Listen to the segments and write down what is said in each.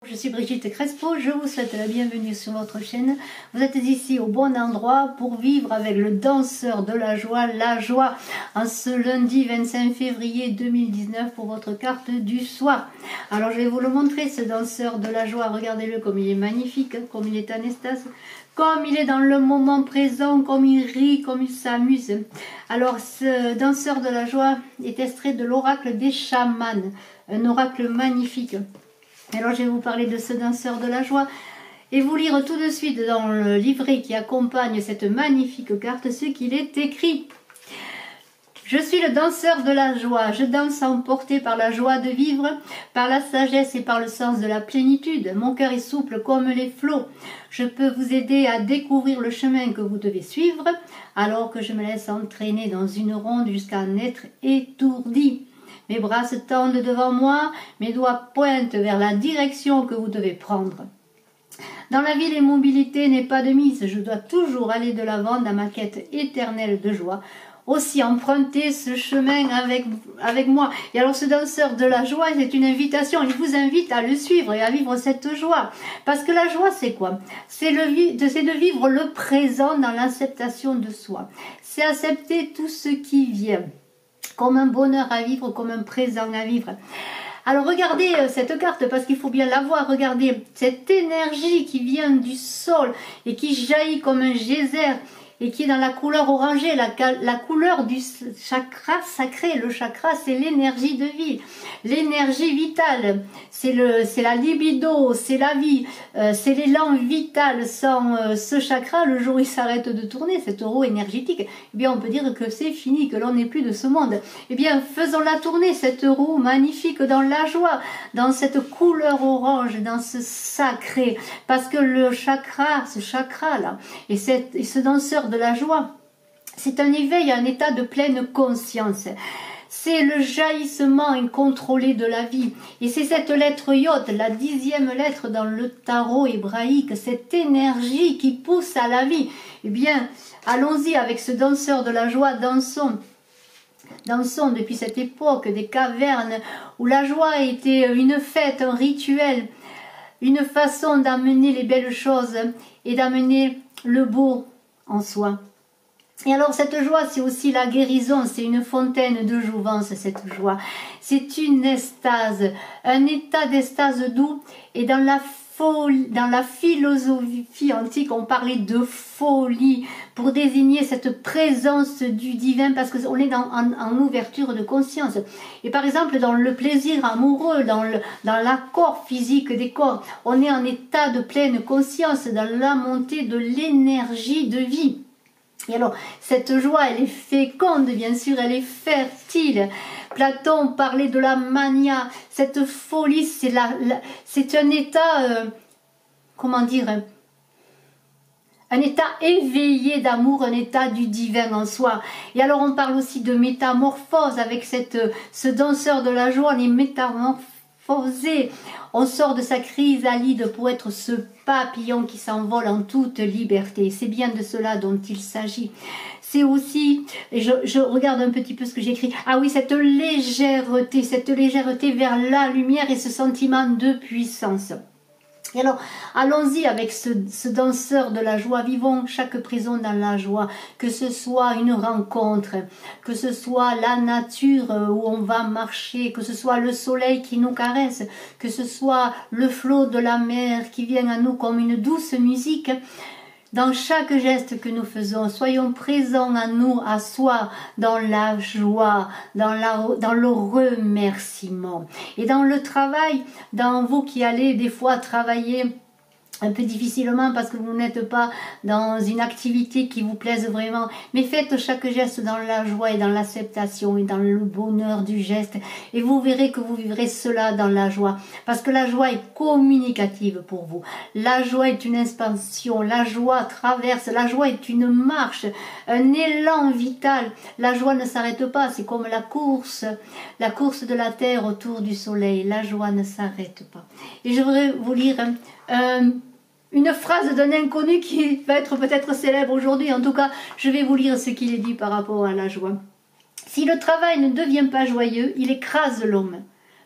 Je suis Brigitte Crespo, je vous souhaite la bienvenue sur votre chaîne. Vous êtes ici au bon endroit pour vivre avec le danseur de la joie en ce lundi 25 février 2019 pour votre carte du soir. Alors je vais vous le montrer, ce danseur de la joie, regardez-le comme il est magnifique, comme il est en extase, comme il est dans le moment présent, comme il rit, comme il s'amuse. Alors ce danseur de la joie est extrait de l'oracle des chamans, un oracle magnifique. Alors je vais vous parler de ce danseur de la joie et vous lire tout de suite dans le livret qui accompagne cette magnifique carte ce qu'il est écrit. Je suis le danseur de la joie, je danse emporté par la joie de vivre, par la sagesse et par le sens de la plénitude. Mon cœur est souple comme les flots. Je peux vous aider à découvrir le chemin que vous devez suivre, alors que je me laisse entraîner dans une ronde jusqu'à en être étourdi. Mes bras se tendent devant moi, mes doigts pointent vers la direction que vous devez prendre. Dans la vie, l'immobilité n'est pas de mise. Je dois toujours aller de l'avant dans ma quête éternelle de joie. Aussi emprunter ce chemin avec moi. Et alors ce danseur de la joie, c'est une invitation. Il vous invite à le suivre et à vivre cette joie. Parce que la joie, c'est quoi? C'est de vivre le présent dans l'acceptation de soi. C'est accepter tout ce qui vient. Comme un bonheur à vivre, comme un présent à vivre. Alors regardez cette carte parce qu'il faut bien la voir. Regardez cette énergie qui vient du sol et qui jaillit comme un geyser et qui est dans la couleur orangée, la couleur du chakra sacré. Le chakra, c'est l'énergie de vie, l'énergie vitale, c'est la libido, c'est la vie, c'est l'élan vital. Sans ce chakra, le jour où il s'arrête de tourner, cette roue énergétique, eh bien on peut dire que c'est fini, que l'on n'est plus de ce monde. Eh bien faisons-la tourner, cette roue magnifique, dans la joie, dans cette couleur orange, dans ce sacré, parce que le chakra, ce chakra-là, et ce danseur de la joie, c'est un éveil à un état de pleine conscience. C'est le jaillissement incontrôlé de la vie. Et c'est cette lettre Yod, la 10e lettre dans le tarot hébraïque, cette énergie qui pousse à la vie. Eh bien, allons-y avec ce danseur de la joie, dansons depuis cette époque des cavernes où la joie était une fête, un rituel, une façon d'amener les belles choses et d'amener le beau en soi. Et alors cette joie, c'est aussi la guérison, c'est une fontaine de jouvence, cette joie. C'est une extase, un état d'extase doux. Et dans la philosophie antique, on parlait de folie pour désigner cette présence du divin, parce qu'on est en ouverture de conscience. Et par exemple, dans le plaisir amoureux, dans l'accord physique des corps, on est en état de pleine conscience, dans la montée de l'énergie de vie. Et alors, cette joie, elle est féconde, bien sûr, elle est fertile. Platon parlait de la mania, cette folie, c'est un état, comment dire, un état éveillé d'amour, un état du divin en soi. Et alors, on parle aussi de métamorphose avec ce danseur de la joie, on est métamorphosé. On sort de sa chrysalide pour être ce papillon qui s'envole en toute liberté. C'est bien de cela dont il s'agit. C'est aussi, et je regarde un petit peu ce que j'écris, ah oui, cette légèreté vers la lumière et ce sentiment de puissance. Et alors, allons-y avec ce danseur de la joie, vivons chaque prison dans la joie, que ce soit une rencontre, que ce soit la nature où on va marcher, que ce soit le soleil qui nous caresse, que ce soit le flot de la mer qui vient à nous comme une douce musique. Dans chaque geste que nous faisons, soyons présents à nous, à soi, dans la joie, dans le remerciement. Et dans le travail, dans vous qui allez des fois travailler un peu difficilement parce que vous n'êtes pas dans une activité qui vous plaise vraiment, mais faites chaque geste dans la joie et dans l'acceptation et dans le bonheur du geste, et vous verrez que vous vivrez cela dans la joie, parce que la joie est communicative pour vous. La joie est une expansion, la joie traverse, la joie est une marche, un élan vital. La joie ne s'arrête pas, c'est comme la course de la terre autour du soleil. La joie ne s'arrête pas. Et je voudrais vous lire une phrase d'un inconnu qui va être peut-être célèbre aujourd'hui. En tout cas, je vais vous lire ce qu'il est dit par rapport à la joie. Si le travail ne devient pas joyeux, il écrase l'homme.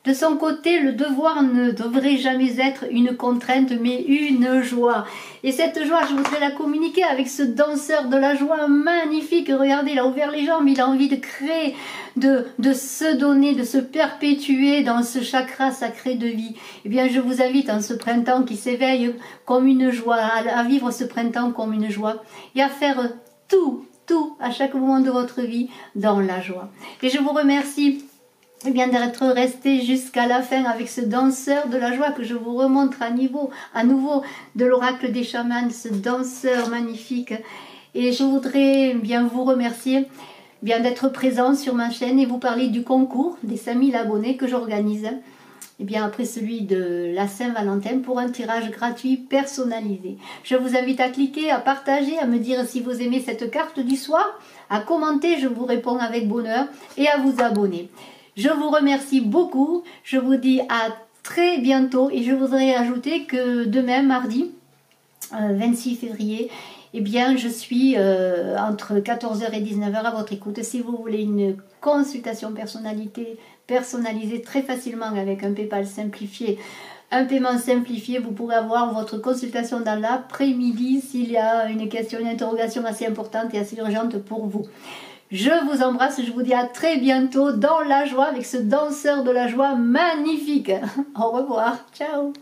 De son côté, le devoir ne devrait jamais être une contrainte, mais une joie. Et cette joie, je voudrais la communiquer avec ce danseur de la joie magnifique. Regardez, il a ouvert les jambes, il a envie de créer, de se donner, de se perpétuer dans ce chakra sacré de vie. Eh bien, je vous invite en ce printemps qui s'éveille comme une joie, à vivre ce printemps comme une joie et à faire tout à chaque moment de votre vie dans la joie. Et je vous remercie d'être resté jusqu'à la fin avec ce danseur de la joie que je vous remontre à nouveau de l'oracle des chamans, ce danseur magnifique. Et je voudrais bien vous remercier d'être présent sur ma chaîne et vous parler du concours des 5000 abonnés que j'organise. Et bien après celui de la Saint-Valentin pour un tirage gratuit personnalisé. Je vous invite à cliquer, à partager, à me dire si vous aimez cette carte du soir, à commenter, je vous réponds avec bonheur, et à vous abonner. Je vous remercie beaucoup, je vous dis à très bientôt et je voudrais ajouter que demain, mardi, 26 février, eh bien, je suis entre 14h et 19h à votre écoute. Si vous voulez une consultation personnalisée très facilement avec un PayPal simplifié, un paiement simplifié, vous pourrez avoir votre consultation dans l'après-midi s'il y a une question, une interrogation assez importante et assez urgente pour vous. Je vous embrasse, je vous dis à très bientôt dans la joie avec ce danseur de la joie magnifique. Au revoir, ciao.